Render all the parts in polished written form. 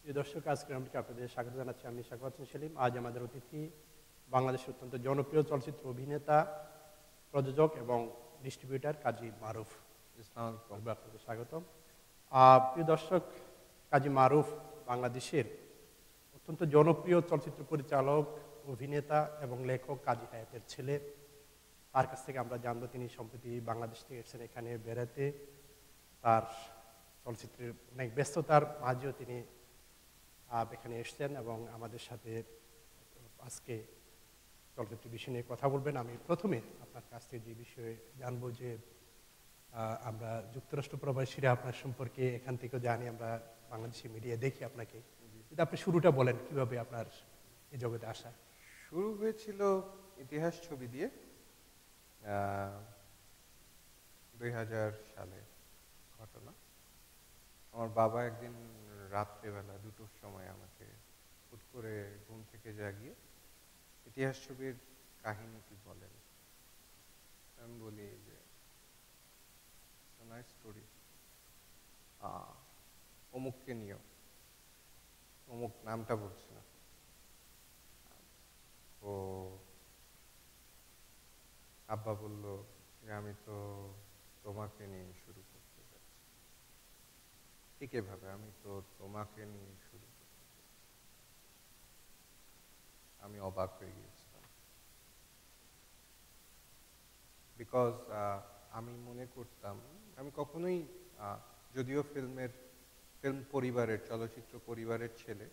প্রিয় দর্শক, আজকে আমরা আপনাদের স্বাগত জানাচ্ছি। আমি শাখাওয়াত হোসেন সেলিম। আজ আমাদের অতিথি বাংলাদেশের অত্যন্ত জনপ্রিয় চলচ্চিত্র অভিনেতা, প্রযোজক এবং ডিস্ট্রিবিউটার কাজী মারুফ। আপনাদের স্বাগতম। প্রিয় দর্শক, কাজী মারুফ বাংলাদেশের অত্যন্ত জনপ্রিয় চলচ্চিত্র পরিচালক, অভিনেতা এবং লেখক কাজী হায়াতের ছেলে। তার কাছ থেকে আমরা জানবো তিনি সম্প্রতি বাংলাদেশ থেকে এসেছেন এখানে বেড়াতে। তার চলচ্চিত্রের অনেক ব্যস্ততার মাঝেও তিনি এখানে এসছেন এবং আমাদের সাথে আজকে চলচ্চিত্র বিষয় নিয়ে কথা বলবেন। আমি প্রথমে আপনার কাছ থেকে যে বিষয়ে জানবো যে আমরা যুক্তরাষ্ট্র প্রবাসীরা আপনার সম্পর্কে এখান থেকেও জানি, আমরা বাংলাদেশি মিডিয়া দেখি আপনাকে। যদি আপনি শুরুটা বলেন কিভাবে আপনার এই জগতে আসা। শুরু হয়েছিল ইতিহাস ছবি দিয়ে 2000 সালে ঘটনা। আমার বাবা একদিন রাত্রেবেলা 2টোর সময় আমাকে হুট করে ঘুম থেকে জাগিয়ে ইতিহাস ছবির কাহিনীটি বলেন। আমি বলি যে নাইস স্টোরি, অমুককে নিয়েও, অমুক নামটা বলছি না। তো আব্বা বলল যে আমি তো তোমাকে নিয়ে শুরু করতে যাচ্ছি। ঠিক এভাবে আমি তো তোমাকে নিয়ে শুরু করতে যাচ্ছি। আমি অবাক হয়ে গিয়েছিলাম, বিকজ আমি মনে করতাম, আমি কখনোই যদিও ফিল্ম পরিবারের, চলচ্চিত্র পরিবারের ছেলে,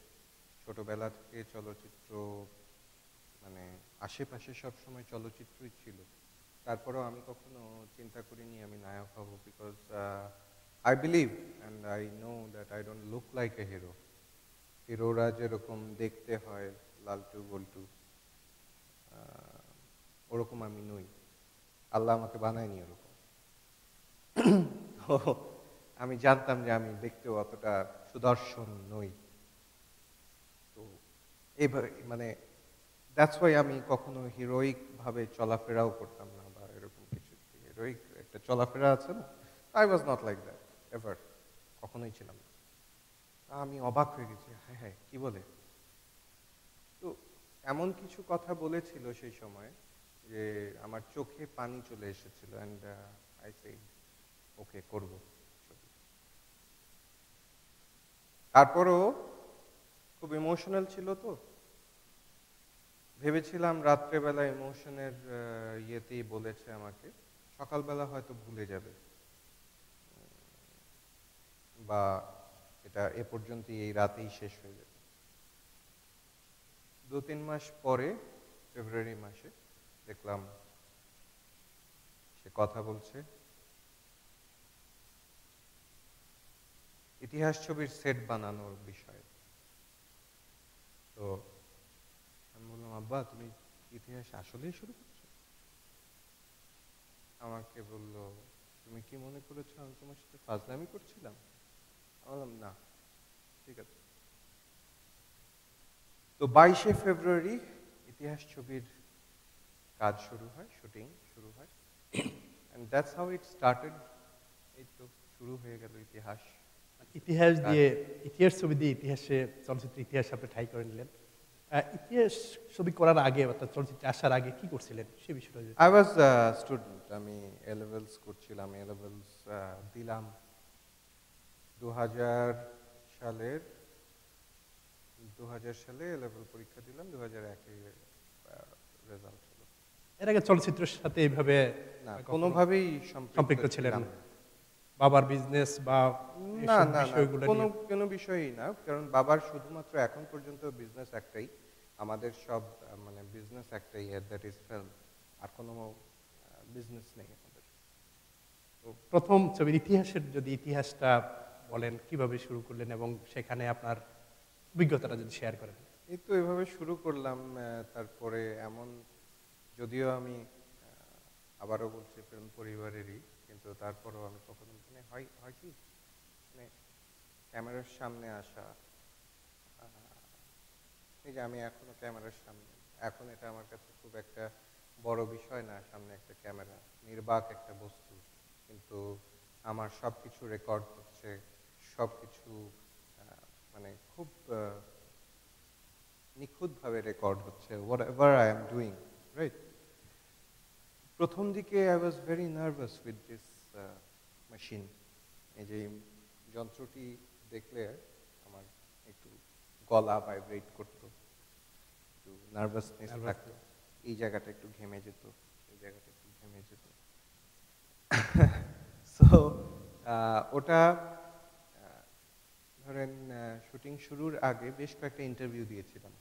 ছোটবেলা থেকে চলচ্চিত্র মানে আশেপাশে সবসময় চলচ্চিত্রই ছিল, তারপরেও আমি কখনো চিন্তা করিনি আমি নায়ক হব। Because I believe and I know that I don't look like a hero. হিরোরা যেরকম দেখতে হয় লালটু বল্টু, ওরকম আমি নই। আল্লাহ আমাকে বানায়নি ওরকম। আমি জানতাম যে আমি দেখতেও অতটা সুদর্শন নই। তো এইভাবে মানে দ্যাটস ওয়াই আমি কখনো হিরোইক ভাবে চলাফেরাও করতাম না, বা এরকম কিছু হিরোইক একটা চলাফেরা আছে না, I was not like that ever, কখনোই ছিলাম না। আমি অবাক হয়ে গেছি, হ্যাঁ হ্যাঁ কি বলে। তো এমন কিছু কথা বলেছিল সেই সময় যে আমার চোখে পানি চলে এসেছিল, অ্যান্ড আই সেড ওকে করব ছবি। তারপরও খুব ইমোশনাল ছিল, তো ভেবেছিলাম রাত্রেবেলা ইমোশনের ইয়েতেই বলেছে আমাকে, সকালবেলা হয়তো ভুলে যাবে, বা এটা এ পর্যন্তই, এই রাতেই শেষ হয়ে যাবে। 2-3 মাস পরে ফেব্রুয়ারি মাসে দেখলাম সে কথা বলছে ইতিহাস ছবির সেট বানানোর বিষয়ে। তো আমি বললাম, আব্বা তুমি ইতিহাস আসলেই শুরু করছো? আমাকে বলল, তুমি কি মনে করেছো আমি তোমার সাথে ফাজলামি করছিলাম? বললাম না, ঠিক আছে। তো 22শে ফেব্রুয়ারি ইতিহাস ছবির কাজ শুরু হয়, শুটিং শুরু হয়, and that's how it started. এই তো শুরু হয়ে গেল ইতিহাস। ইতিহাস দিয়ে, ইতিহাস ছবি দিয়ে ইতিহাসে, চলচ্চিত্র ইতিহাস আপনি ঠাই করে নিলেন। ইতিহাস ছবি করার আগে অর্থাৎ চলচ্চিত্রে আসার আগে কি করছিলেন সে বিষয়টা? আই ওয়াজ স্টুডেন্ট, আমি এ লেভেলস করছিলাম। এ লেভেলস দিলাম 2000 সালের 2000 সালে এ লেভেল পরীক্ষা দিলাম, 2001-এ রেজাল্ট হলো। এর আগে চলচ্চিত্রের সাথে এইভাবে না, কোনোভাবেই সম্পৃক্ত ছিলেন না? বাবার বিজনেস বা না এসব না না, বিষয়গুলো নিয়ে? কোনো বিষয়ই না, কারণ বাবার শুধুমাত্র এখন পর্যন্ত বিজনেস একটাই, আমাদের সব মানে বিজনেস একটাই, দ্যাট ইজ ফিল্ম। আর কোনো বিজনেস নেই আমাদের। তো প্রথম ছবির ইতিহাসের যদি ইতিহাসটা বলেন, কিভাবে শুরু করলেন এবং সেখানে আপনার অভিজ্ঞতাটা যদি শেয়ার করেন। এই তো এভাবে শুরু করলাম। তারপরে এমন, যদিও আমি আবারও বলছি ফিল্ম পরিবারেরই, কিন্তু তারপরেও আমি কখনো মানে হয় হয় কি মানে ক্যামেরার সামনে আসা, এই যে আমি এখনো ক্যামেরার সামনে, এখন এটা আমার কাছে খুব একটা বড় বিষয় না, সামনে একটা ক্যামেরা, নির্বাক একটা বস্তু, কিন্তু আমার সব কিছু রেকর্ড হচ্ছে, সব কিছু মানে খুব নিখুঁতভাবে রেকর্ড হচ্ছে what ever I am doing, right? প্রথম দিকে I was very nervous with this machine. এই যে যন্ত্রটি দেখলে আমার একটু গলা ভাইব্রেট করতো, একটু নার্ভাসনেস থাকতো, এই জায়গাটা একটু ঘেমে যেত, এই জায়গাটা একটু ঘেমে যেত। সো ওটা ধরেন শুটিং শুরুর আগে বেশ কয়েকটা ইন্টারভিউ দিয়েছিলাম।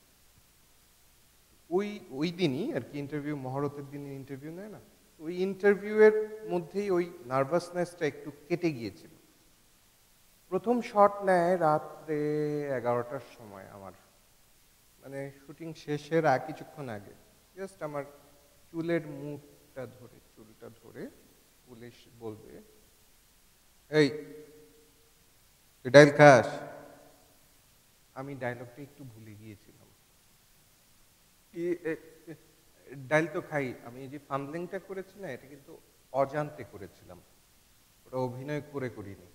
ওই দিনই আর কি ইন্টারভিউ, মহরতের দিনই ইন্টারভিউ নেয় না, ওই ইন্টারভিউয়ের মধ্যেই ওই নার্ভাসনেসটা একটু কেটে গিয়েছিল। প্রথম শট নেয় রাত্রে 11টার সময়, আমার মানে শুটিং শেষের কিছুক্ষণ আগে। জাস্ট আমার চুলের মুঠটা ধরে, চুলটা ধরে পুলিশ বলবে, এই তুই ডাইল খাস? আমি ডায়লগটা একটু ভুলে গিয়েছিলাম। ডাইল তো খাই। আমি এই যে ফাম্বলিংটা করেছি না, এটা কিন্তু অজান্তে করেছিলাম, ওটা অভিনয় করে করিনি।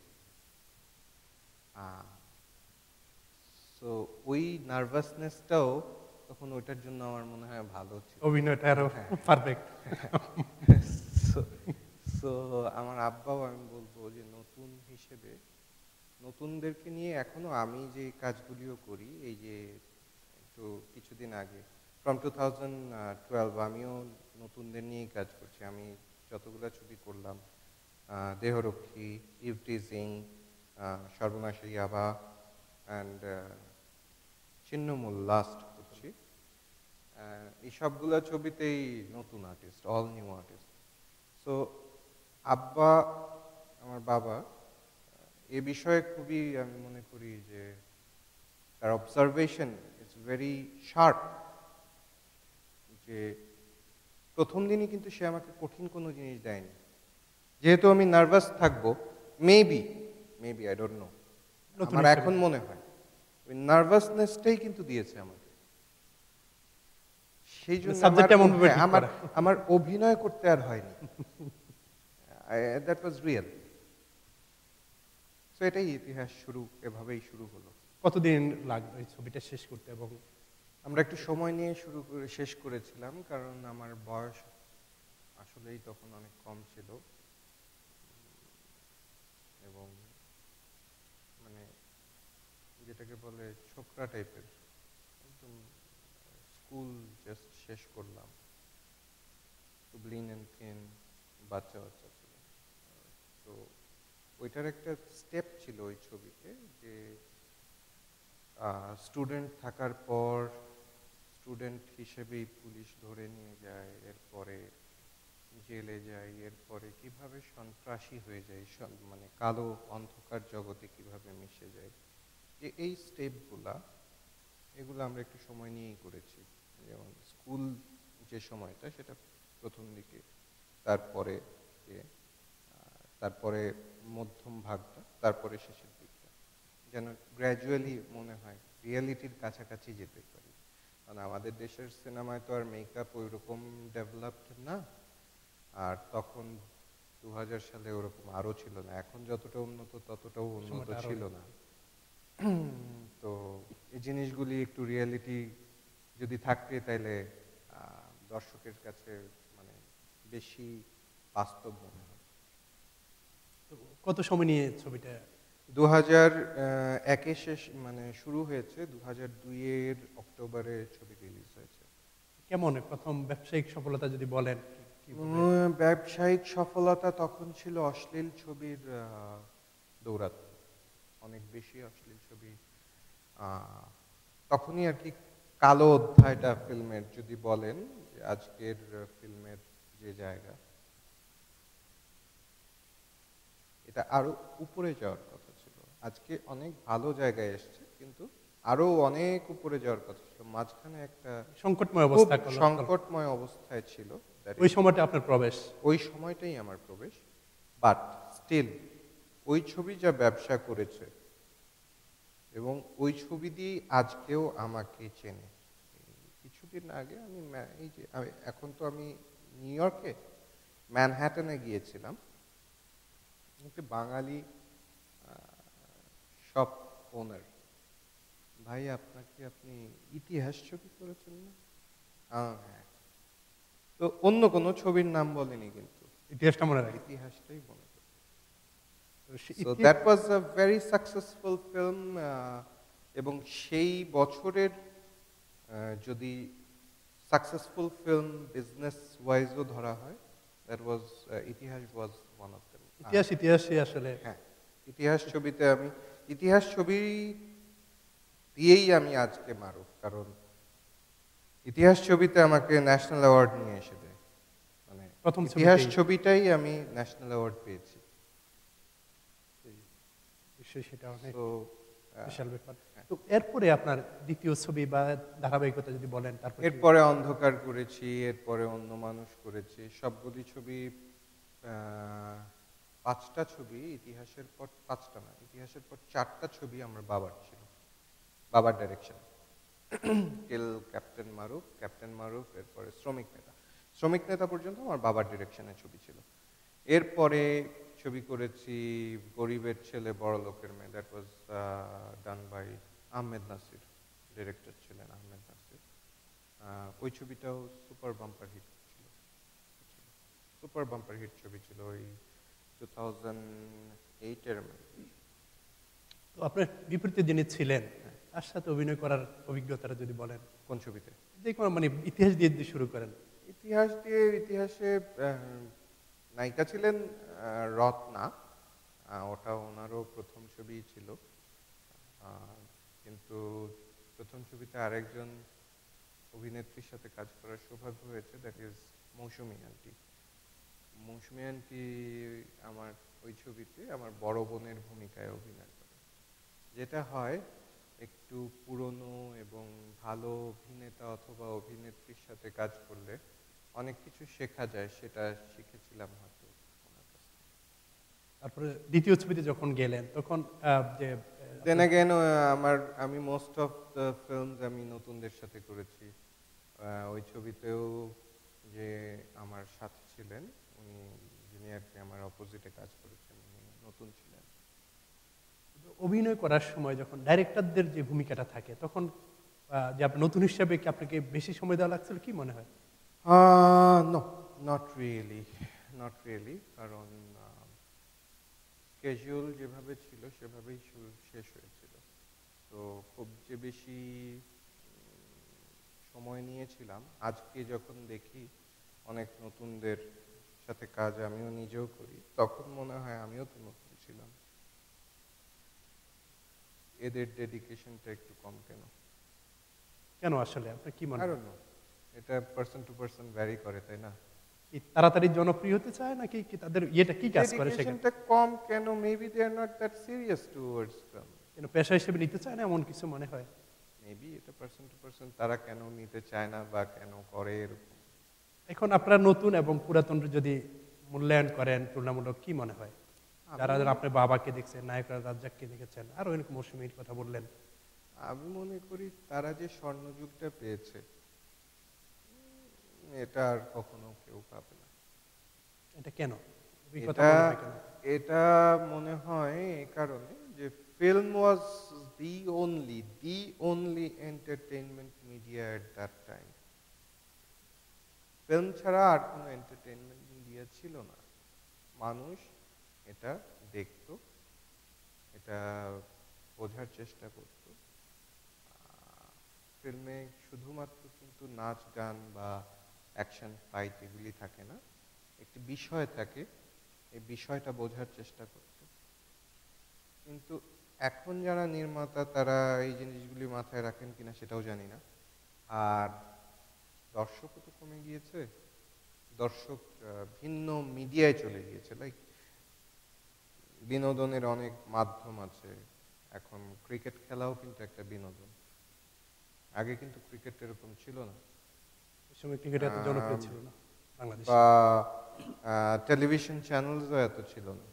সো ওই নার্ভাসনেসটাও তখন ওইটার জন্য আমার মনে হয় ভালো ছিল, অভিনয়টা আরো পারফেক্ট। সো আমার আব্বাও, আমি বলবো যে নতুন হিসেবে নতুনদেরকে নিয়ে এখনো আমি যে কাজগুলিও করি, এই যে একটু কিছুদিন আগে ফ্রম 2012 আমিও নতুনদের নিয়েই কাজ করছি। আমি যতগুলো ছবি করলাম, দেহরক্ষী, ইভটিজিং, সর্বনাশী ইয়াবা অ্যান্ড ছিন্নমূল লাস্ট করছি, এই সবগুলো ছবিতেই নতুন artist, all new artist. So আব্বা, আমার বাবা, এ বিষয়ে খুবই আমি মনে করি যে তার অবজারভেশন ইজ ভেরি শার্প। যে প্রথম দিনই কিন্তু সে আমাকে কঠিন কোনো জিনিস দেয়নি, যেহেতু আমি নার্ভাস থাকবো, মেবি আই ডোন্ট নো, আমার এখন মনে হয় ওই নার্ভাসনেসটাই কিন্তু দিয়েছে আমাকে। সেই জন্য আমার অভিনয় করতে আর হয়নি, দ্যাট ওয়াজ রিয়েল। সো এটাই ইতিহাস, এভাবেই শুরু হলো। কতদিন লাগলো এই ছবিটা শেষ করতে? এবং আমরা একটু সময় নিয়ে শেষ করেছিলাম, কারণ আমার বয়স আসলেই তখন অনেক কম ছিল, এবং মানে যেটাকে বলে ছোকরা টাইপের, একদম স্কুল জাস্ট শেষ করলাম, খুব লিন অ্যান্ড থিন বাচ্চা ছিল। তো ওইটার একটা স্টেপ ছিল ওই ছবিতে, যে স্টুডেন্ট থাকার পর স্টুডেন্ট হিসেবেই পুলিশ ধরে নিয়ে যায়, এরপরে জেলে যায়, এরপরে কিভাবে সন্ত্রাসী হয়ে যায়, মানে কালো অন্ধকার জগতে কিভাবে মিশে যায়, যে এই স্টেপগুলা, এগুলো আমরা একটু সময় নিয়েই করেছি। যেমন স্কুল যে সময়টা, সেটা প্রথম দিকে, তারপরে মধ্যম ভাগটা, তারপরে শেষের দিকটা, যেন গ্র্যাজুয়ালি মনে হয় রিয়েলিটির কাছাকাছি যেতে পারি। কারণ আমাদের দেশের সিনেমায় তো আর মেকআপ ওইরকম ডেভেলপড না, আর তখন 2000 সালে ওরকম আরও ছিল না, এখন যতটা উন্নত ততটাও উন্নত ছিল না। তো এই জিনিসগুলি একটু রিয়েলিটি যদি থাকতে, তাইলে দর্শকের কাছে মানে বেশি বাস্তব মনে হয়। কত সময় নিয়ে ছবিটা? 2001-এ শেষ, মানে শুরু হয়েছে 2002-এর অক্টোবরে ছবি রিলিজ হয়েছে। কেমন প্রথম ব্যবসায়িক সফলতা যদি বলেন? ব্যবসায়িক সফলতা তখন ছিল অশ্লীল ছবির দৌরাত, অনেক বেশি অশ্লীল ছবি তখনই আর কি। কালো অধ্যায়টা ফিল্মের যদি বলেন, আজকের ফিল্মের যে জায়গা, এটা আরো উপরে যাওয়ার কথা ছিল। আজকে অনেক ভালো জায়গায় এসছে, কিন্তু আরো অনেক উপরে যাওয়ার কথা ছিল। মাঝখানে একটা সংকটময় অবস্থায় ছিল। ওই সময়টা আপনার প্রবেশ? ওই সময়টাই আমার প্রবেশ। বাট স্টিল ওই ছবি যা ব্যবসা করেছে, এবং ওই ছবি দিয়ে আজকেও আমাকে চেনে। কিছুদিন আগে আমি এই যে এখন তো আমি নিউ ইয়র্কে ম্যানহ্যাটনে গিয়েছিলাম, একটি বাঙালি শপ ওনার, ভাই আপনি ইতিহাস ছবি করেছেন না? হ্যাঁ। তো অন্য কোনো ছবির নাম বলেনি কিন্তু, ইতিহাসটা মনে রাখি। ইতিহাসটাই মনে করে। তো so that was a very successful film, এবং সেই বছরের যদি সাকসেসফুল ফিল্ম বিজনেস ওয়াইজও ধরা হয়, দ্যাট ওয়াজ ইতিহাস ওয়াজ ওয়ান অফ দেম। ইতিহাসই আসলে হ্যাঁ, ইতিহাস ছবি দিয়েই আমি আজকে মারুফ, কারণ ইতিহাস ছবিতে আমাকে ন্যাশনাল অ্যাওয়ার্ড নিয়ে এসে দেয়, মানে প্রথম ইতিহাস ছবিতেই। ছবিটাই আমি ন্যাশনাল অ্যাওয়ার্ড পেয়েছি। নিশ্চয়ই সেটা অনেক তো বিশাল ব্যাপার। তো এরপরে আপনার দ্বিতীয় ছবি বা ধারাবাহিকতা যদি বলেন, তারপর এরপরে অন্ধকার করেছি, এরপরে অন্য মানুষ করেছি, সবগুলি ছবি, 5টা ছবি, ইতিহাসের পর 5টা না, ইতিহাসের পর 4টা ছবি আমার বাবার ছিল, বাবার ডাইরেকশন। টিল ক্যাপ্টেন মারুফ, এরপরে শ্রমিক নেতা পর্যন্ত আমার বাবার ডিরেকশনের ছবি ছিল। এরপরে ছবি করেছি গরিবের ছেলে বড় লোকের মেয়ে, that was done by Ahmed Nasir, director ছিলেন আহমেদ নাসির। ওই ছবিটাও সুপার বাম্পার হিট ছিল, সুপার বাম্পার হিট ছবি ছিল, ওই 2008-এর। তো আপনার বিপরীতে যিনি ছিলেন, তার সাথে অভিনয় করার অভিজ্ঞতাটা যদি বলেন। কোন ছবিতে? যে কোনো মানে ইতিহাস দিয়ে যদি শুরু করেন। ইতিহাসে নায়িকা ছিলেন রত্না, ওটা ওনারও প্রথম ছবি ছিল, কিন্তু প্রথম ছবিতে আরেকজন অভিনেত্রীর সাথে কাজ করার সৌভাগ্য হয়েছে, that is Mousumi aunty. Mousumi aunty আমার ওই ছবিতে আমার বড় বোনের ভূমিকায় অভিনয় করে। যেটা হয়, একটু পুরনো এবং ভালো অভিনেতা অথবা অভিনেত্রীর সাথে কাজ করলে অনেক কিছু শেখা যায়, সেটা শিখেছিলাম হয়তো ওনার কাছ থেকে। তারপরে দ্বিতীয় ছবিতে যখন গেলেন, তখন যে দেন অ্যাগেন আমি মোস্ট অফ দ্য ফিল্মস আমি নতুনদের সাথে করেছি। ওই ছবিতেও যে আমার সাথে ছিলেন, উনি যিনি আর কি আমার অপোজিটে কাজ করেছেন, উনি নতুন ছিলেন। অভিনয় করার সময় যখন ডাইরেক্টরদের যে ভূমিকাটা থাকে, তখন যে আপনি নতুন হিসাবে কি আপনাকে বেশি সময় দেওয়া লাগছিল, কি মনে হয়? নো, নট রিয়েলি, কারণ ক্যাজুয়াল যেভাবে ছিল সেভাবেই শেষ হয়েছিল। তো খুব যে বেশি সময় নিয়েছিলাম, আজকে যখন দেখি অনেক নতুনদের সাথে কাজ আমিও নিজেও করি, তখন মনে হয় আমিও তো নতুন ছিলাম, এদের ডেডিকেশনটা একটু কম কেন? কেন আসলে আপনার কি মনে হয়? এটা পার্সন টু পার্সন ভ্যারি করে, তাই না? কি তাড়াতাড়ি জনপ্রিয় হতে চায়, নাকি কি তাদের ইয়েটা কি কাজ করে সেখানে? ডেডিকেশনটা কম কেন? Maybe they are not that serious towards them. কেন পেশা হিসেবে নিতে চায় না, এমন কিছু মনে হয়? মেবি এটা পার্সন টু পার্সন, তারা কেন নিতে চায় না বা কেন করে এরকম। এখন আপনারা নতুন এবং পুরাতন যদি মূল্যায়ন করেন তুলনামূলক, কি মনে হয়? যারা যারা আপনার বাবাকে দেখছেন, নায়করা রাজ্জাককে দেখেছেন, আরো অনেক মৌসুমীর কথা বললেন, আমি মনে করি তারা যে স্বর্ণযুগটা পেয়েছে, এটা আর কখনো কেউ পাবে না। এটা কেন? এটা মনে হয় এই কারণে যে film was the only entertainment media at that time. Film ছাড়া আর কোনো এন্টারটেইনমেন্ট মিডিয়া ছিল না। মানুষ এটা দেখত, এটা বোঝার চেষ্টা করত। ফিল্মে শুধুমাত্র কিন্তু নাচ গান বা অ্যাকশন ফাইট এগুলি থাকে না, একটি বিষয় থাকে, এই বিষয়টা বোঝার চেষ্টা করত। কিন্তু এখন যারা নির্মাতা, তারা এই জিনিসগুলি মাথায় রাখেন কিনা সেটাও জানি না। আর দর্শকও তো কমে গিয়েছে, দর্শক ভিন্ন মিডিয়ায় চলে গিয়েছে। লাইক বিনোদনের অনেক মাধ্যম আছে, এখন ক্রিকেট খেলাও কিন্তু একটা বিনোদন। আগে কিন্তু ক্রিকেট এরকম ছিল না, ক্রিকেট এত জনপ্রিয় ছিল না বাংলাদেশে, বা টেলিভিশন চ্যানেলসও এত ছিল না,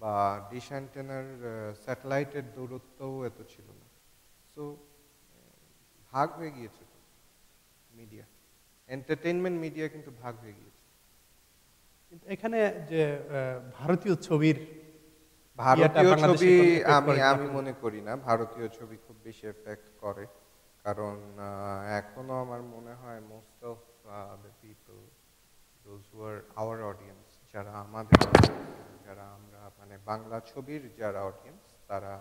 বা ডিশ অ্যান্টেনার স্যাটেলাইটের দূরত্বও এত ছিল না। সো ভাগ হয়ে গিয়েছে তো মিডিয়া, এন্টারটেইনমেন্ট মিডিয়া কিন্তু ভাগ হয়ে গিয়েছে। কিন্তু এখানে যে ভারতীয় ছবির ভারতীয় বাংলাদেশে ছবি কোনো effect আমি করে কিনা আমি আপনি- মনে করি না ভারতীয় ছবি খুব বেশি এফেক্ট করে, কারণ এখনো আমার মনে হয় most of the people those who are our audience, যারা আমাদের audience, যারা আমরা মানে বাংলা ছবির যারা অডিয়েন্স, তারা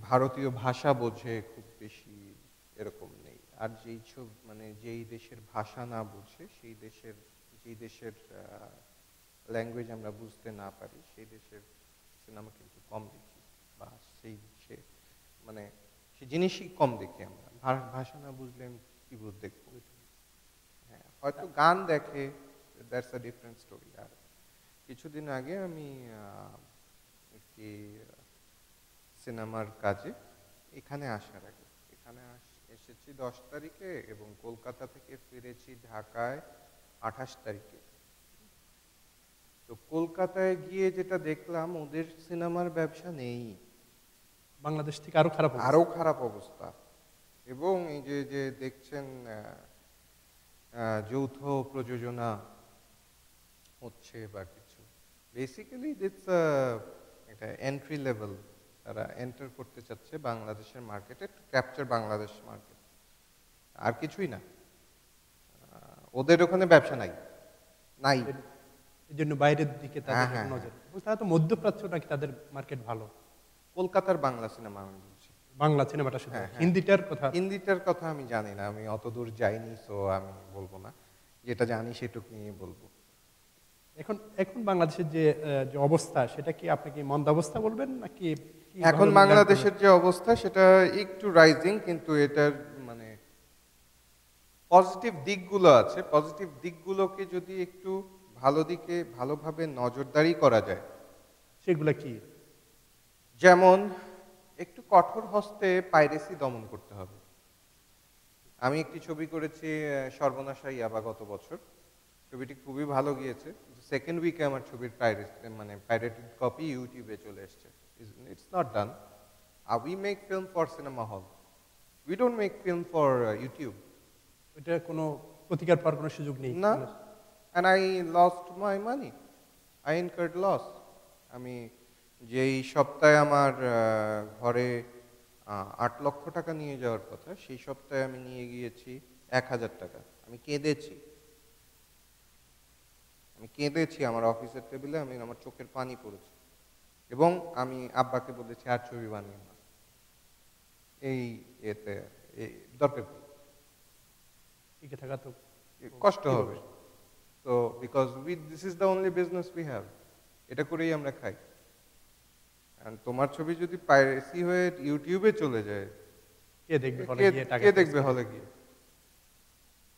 ভারতীয় ভাষা বোঝে খুব বেশি এরকম নেই। আর যেই মানে যেই দেশের ভাষা না বুঝে, যেই দেশের ল্যাঙ্গুয়েজ আমরা বুঝতে না পারি, সেই দেশের সিনেমা কিন্তু কম দেখি, বা সে মানে সে জিনিসই কম দেখি আমরা। ভাষা না বুঝলে আমি কি দেখবো? হ্যাঁ, হয়তো গান দেখে, দ্যাটস আ ডিফারেন্ট স্টোরি। আর কিছুদিন আগে আমি একটি সিনেমার কাজে এখানে আসার আগে এসেছি 10 তারিখে এবং কলকাতা থেকে ফিরেছি ঢাকায় 28 তারিখে। তো কলকাতায় গিয়ে যেটা দেখলাম, ওদের সিনেমার ব্যবসা নেই, বাংলাদেশ থেকে আরো খারাপ অবস্থা। আরো খারাপ অবস্থা। এবং এই যে যে দেখছেন যৌথ প্রযোজনা হচ্ছে বা কিছু, বেসিক্যালি দিটস একটা এন্ট্রি লেভেল, তারা এন্টার করতে চাচ্ছে বাংলাদেশের মার্কেটে, টু ক্যাপচার বাংলাদেশ মার্কেট, আর কিছুই না। ওদের ওখানে ব্যবসা নাই। এই জন্য বাইরের দিকে তাদের হ্যাঁ, নজর। এবং তারা তো মধ্যপ্রাচ্য নাকি তাদের মার্কেট ভালো। কলকাতার বাংলা সিনেমা আমি বলছি, বাংলা সিনেমাটা শুধু, হ্যাঁ। হিন্দিটার কথা হিন্দিটার কথা আমি জানি না, আমি অত দূর যাইনি, সো আমি বলবো না। যেটা জানি সেটুকু নিয়ে বলবো। এখন এখন বাংলাদেশের যে যে অবস্থা, সেটা কি আপনি কি মন্দাবস্থা বলবেন নাকি কি এখন ভালো বাংলাদেশের যে অবস্থা সেটা একটু রাইজিং, কিন্তু এটার মানে পজিটিভ দিকগুলো আছে। পজিটিভ দিকগুলোকে যদি একটু ভালো দিকে ভালোভাবে নজরদারি করা যায়, সেগুলা কি? যেমন একটু কঠোর হস্তে পাইরেসি দমন করতে হবে। আমি একটি ছবি করেছি সর্বনাশা ইয়াবা গত বছর, ছবিটি খুবই ভালো গিয়েছে। সেকেন্ড উইকে আমার ছবির মানে পাইরেটেড কপি ইউটিউবে চলে এসছে। It's not done. We make film for cinema hall, we don't make film for YouTube. এটা কোনো প্রতিকার পাওয়ার কোনো সুযোগ নেই না, and I lost my money, I incurred loss. আমি যেই সপ্তাহে আমার ঘরে 8 লক্ষ টাকা নিয়ে যাওয়ার কথা, সেই সপ্তাহে আমি নিয়ে গিয়েছি 1000 টাকা। আমি কেঁদেছি আমার অফিসের টেবিলে, আমার চোখের পানি পড়েছে, এবং আমি আব্বাকে বলেছি আর ছবি বানিয়ে না, এই এতে দরকার কি, টিকে থাকা তো কষ্ট হবে। তো because this is the only business we have, এটা করেই আমরা খাই। আর তোমার ছবি যদি পাইরেসি হয়ে ইউটিউবে চলে যায়, কে দেখবে হলে গিয়ে টাকা কে দেখবে হলে গিয়ে?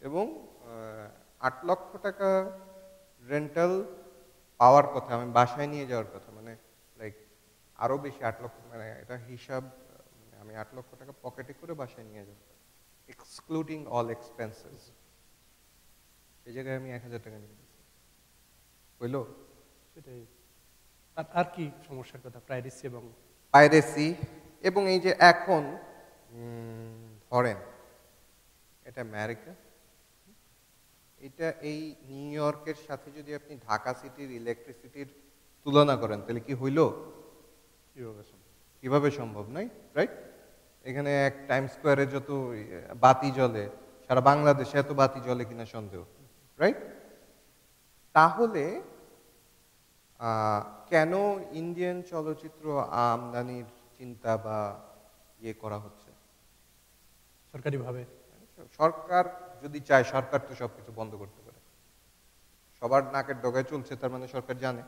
এবং 8 লক্ষ টাকা রেন্টাল পাওয়ার কথা, আমি বাসায় নিয়ে যাওয়ার কথা, মানে লাইক আরো বেশি 8 লক্ষ, মানে এটা হিসাব, আমি 8 লক্ষ টাকা পকেটে করে বাসায় নিয়ে যাব, এক্সক্লুডিং অল এক্সপেন্সেস। এই জায়গায় আমি 1000 টাকা নিয়ে গেছি, হইলো? সেটাই। আর কি সমস্যার কথা? প্রাইভেসি এবং পাইরেসি, এবং এই যে এখন ধরেন এটা আমেরিকা, এটা এই নিউ ইয়র্কের সাথে যদি আপনি ঢাকা সিটির ইলেকট্রিসিটির তুলনা করেন, তাহলে কি হইল? কিভাবে সম্ভব, নাই? রাইট? এখানে এক টাইম স্কোয়ারে যত বাতি জ্বলে, সারা বাংলাদেশে এত বাতি জ্বলে কিনা সন্দেহ, রাইট? তাহলে কেন ইন্ডিয়ান চলচ্চিত্র আমদানির চিন্তা বা ইয়ে করা হচ্ছে? সরকারিভাবে সরকার যদি চায়, সরকার তো সবকিছু বন্ধ করতে পারে। সবার নাকের ডগায় চলছে, তার মানে সরকার জানে,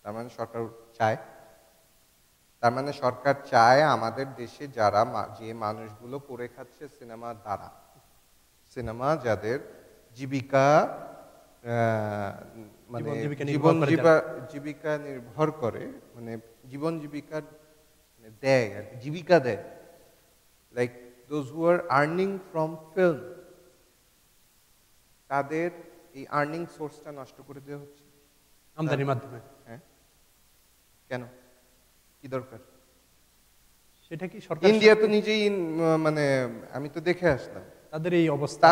তার মানে সরকার চায়, তার মানে সরকার চায় আমাদের দেশে যারা যে মানুষগুলো করে খাচ্ছে সিনেমার দ্বারা, সিনেমা যাদের জীবিকা মানে জীবিকা নির্ভর করে, মানে জীবন জীবিকা দেয় আর জীবিকা দেয়, like those who are earning from film, তাদের এই আর্নিং সোর্সটা নষ্ট করে দেওয়া হচ্ছে আমদানির মাধ্যমে। হ্যাঁ, কেন? কি দরকার? সেটা কি সরকার? ইন্ডিয়া তো নিজেই, মানে আমি তো দেখে আসলাম তাদেরই অবস্থা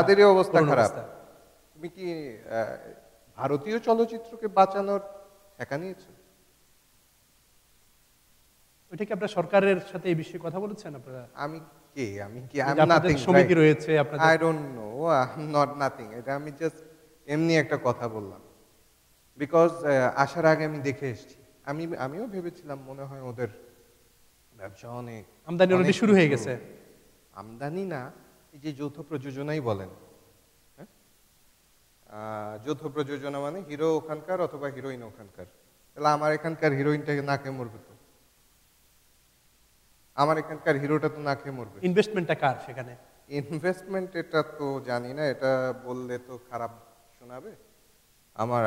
খারাপ। তুমি কি ভারতীয় চলচ্চিত্রকে বাঁচানোর একা নিয়েছেন। ওইটা কি আপনার সরকারের সাথে এই বিষয়ে কথা বলেছেন আপনারা? আমি আমি কি যে আই এম আপনাদের নাথিং, সমিতি রয়েছে আই আপনাদের, don't know, I am not nothing. এটা আমি জাস্ট এমনি একটা কথা বললাম, বিকজ আসার আগে আমি দেখে এসেছি। আমিও ভেবেছিলাম মনে হয় ওদের ব্যবসা অনেক আমদানি অনেক অলরেডি শুরু হয়ে কিছু। গেছে। আমদানি না, এই যে যৌথ প্রযোজনাই বলেন, হ্যাঁ? যৌথ প্রযোজনা মানে হিরো ওখানকার অথবা হিরোইন ওখানকার। তাহলে আমার এখানকার হিরোইনটাকে না খেয়ে মরবে তো, আমার এখানকার হিরোটা তো না খেয়ে মরবে। ইনভেস্টমেন্টটা কার সেখানে? ইনভেস্টমেন্ট এটা তো জানি না, এটা বললে তো খারাপ শোনাবে।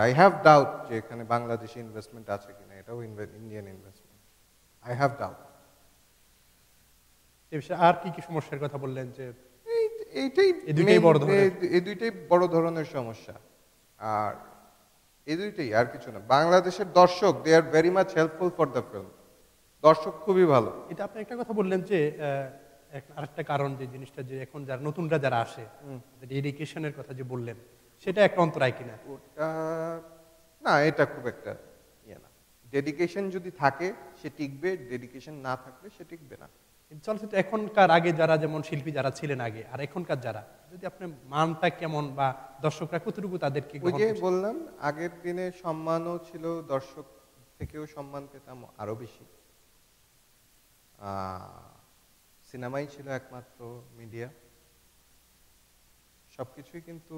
আই হ্যাভ ডাউট যে এখানে বাংলাদেশি ইনভেস্টমেন্ট আছে কিনা, এটাও Indian investment, I have doubt. এ বিষয়ে আর কি কি সমস্যার কথা বললেন যে এইটাই এই দুইটাই বড় ধরনের? এই দুইটাই বড় ধরনের সমস্যা, আর এই দুইটাই, আর কিছু না। বাংলাদেশের দর্শক, they are very much helpful for the film. দর্শক খুবই ভালো। এটা আপনি একটা কথা বললেন যে আরেকটা কারণ যে জিনিসটা যে এখন যারা নতুনরা যারা আসে, ডেডিকেশনের কথা যে বললেন, সেটা একটা অন্তরায় কিনা? ওটা না, এটা খুব একটা ইয়ে না। ডেডিকেশন যদি থাকে সে টিকবে, ডেডিকেশন না থাকলে সে টিকবে না। কিন্তু চলচ্চিত্র এখনকার আগে যারা যেমন শিল্পী যারা ছিলেন আগে আর এখনকার যারা, যদি আপনি মানটা কেমন বা দর্শকরা কতটুকু তাদেরকে ওই গ্রহণ যে করছে? বললাম, আগের দিনে সম্মানও ছিল, দর্শক থেকেও সম্মান পেতাম আরো বেশি। সিনেমাই ছিল একমাত্র মিডিয়া। সবকিছুই কিন্তু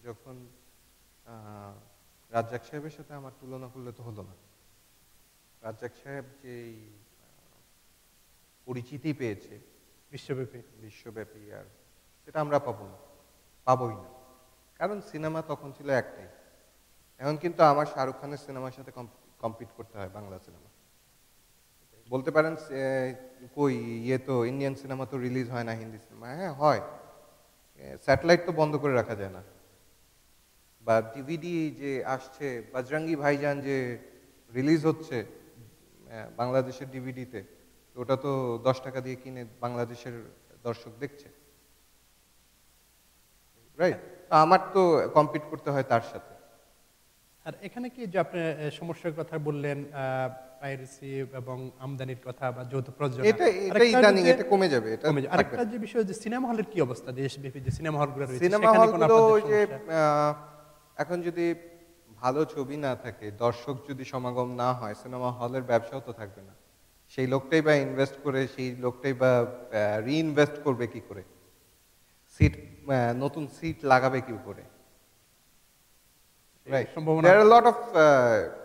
যখন রাজ্জাক সাহেবের সাথে আমার তুলনা করলে তো হলো না। রাজ্জাক সাহেব যেই পরিচিতি পেয়েছে বিশ্বব্যাপী বিশ্বব্যাপী, আর সেটা আমরা পাবো না, পাবোই না। কারণ সিনেমা তখন ছিল একটাই। এখন কিন্তু আমার শাহরুখ খানের সিনেমার সাথে কম্পিট করতে হয় বাংলা সিনেমা। বলতে পারেন কই ইয়ে তো ইন্ডিয়ান সিনেমা তো রিলিজ হয় না, হিন্দি সিনেমা হ্যাঁ হয়, স্যাটেলাইট তো বন্ধ করে রাখা যায় না। বা ডিভিডি যে আসছে, বজরঙ্গি ভাইজান যে রিলিজ হচ্ছে বাংলাদেশের ডিভিডিতে, ওটা তো 10 টাকা দিয়ে কিনে বাংলাদেশের দর্শক দেখছে, রাইট? আমার তো কম্পিট করতে হয় তার সাথে। আর এখানে কি যে আপনি সমস্যার কথা বললেন, পাইরেসি এবং আমদানির কথা বা যৌথ প্রযোজনা, এটা ইদানিং এটা কমে যাবে, এটা কমে যায়। আরেকটা যে বিষয় যে সিনেমা হলের কি অবস্থা, দেশব্যাপী যে সিনেমা হলগুলো রয়েছে সিনেমা সেখানে কোন হলগুলো আপনাদের যে সমস্যা? এখন যদি ভালো ছবি না থাকে, দর্শক যদি সমাগম না হয়, সিনেমা হলের ব্যবসাও তো থাকবে না। সেই লোকটাই বা ইনভেস্ট করে, সেই লোকটাই বা রিইনভেস্ট করবে কি করে, সিট নতুন সিট লাগাবে কি করে, রাইট? সম্ভাবনা দেয়ার আর লট অফ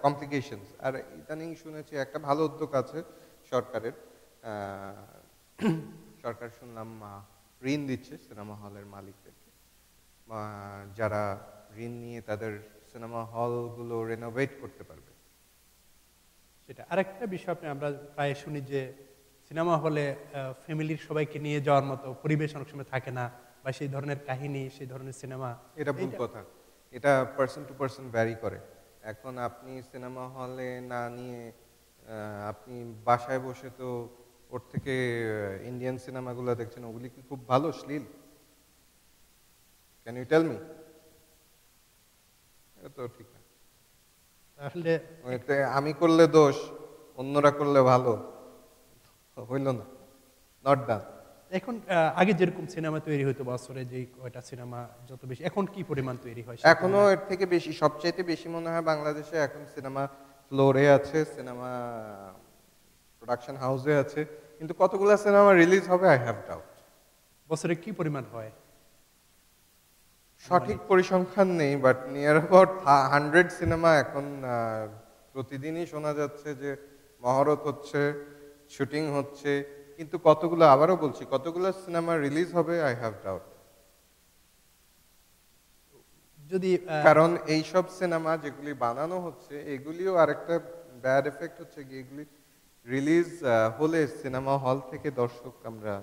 কমপ্লিকেশনস। আর ইদানিং শুনেছি একটা ভালো উদ্যোগ আছে সরকারের, সরকার শুনলাম ঋণ দিচ্ছে সিনেমা হলের মালিকদেরকে, যারা ঋণ নিয়ে তাদের সিনেমা হলগুলো রেনোভেট করতে পারবে। সেটা আরেকটা বিষয় আমরা প্রায় শুনি যে সিনেমা হলে ফ্যামিলির সবাইকে নিয়ে যাওয়ার মতো পরিবেশ অনেক সময় থাকে না, বা সেই ধরনের কাহিনী, সেই ধরনের সিনেমা। এটা ভুল কথা, এটা পার্সন টু পার্সন ভ্যারি করে। এখন আপনি সিনেমা হলে না নিয়ে আপনি বাসায় বসে তো ওর থেকে ইন্ডিয়ান সিনেমাগুলো দেখছেন, ওগুলি কি খুব ভালো শ্লীল? Can you tell me? এটা তো ঠিক না। তাহলে এতে আমি করলে দোষ, অন্যরা করলে ভালো, হইল না, নট ডান। এখন আগে যেরকম সিনেমা তৈরি হতো বছরে যে কয়টা সিনেমা যত বেশি, এখন কি পরিমাণ তৈরি হয়? এখনো এর থেকে বেশি, সবচাইতে বেশি মনে হয় বাংলাদেশে এখন সিনেমা ফ্লোরে আছে, সিনেমা প্রোডাকশন হাউসে আছে, কিন্তু কতগুলো সিনেমা রিলিজ হবে আই হ্যাভ ডাউট। বছরে কি পরিমাণ হয়? সঠিক পরিসংখ্যান নেই, বাট নিয়ার অ্যাবাউট 100 সিনেমা এখন প্রতিদিনই শোনা যাচ্ছে যে মহরত হচ্ছে, শুটিং হচ্ছে, কিন্তু কতগুলো, আবারও বলছি, কতগুলো সিনেমা রিলিজ হবে আই হ্যাভ ডাউট। যদি কারণ এইসব সিনেমা যেগুলি বানানো হচ্ছে, এগুলিও আরেকটা ব্যাড এফেক্ট হচ্ছে কি, এগুলি রিলিজ হলে সিনেমা হল থেকে দর্শক আমরা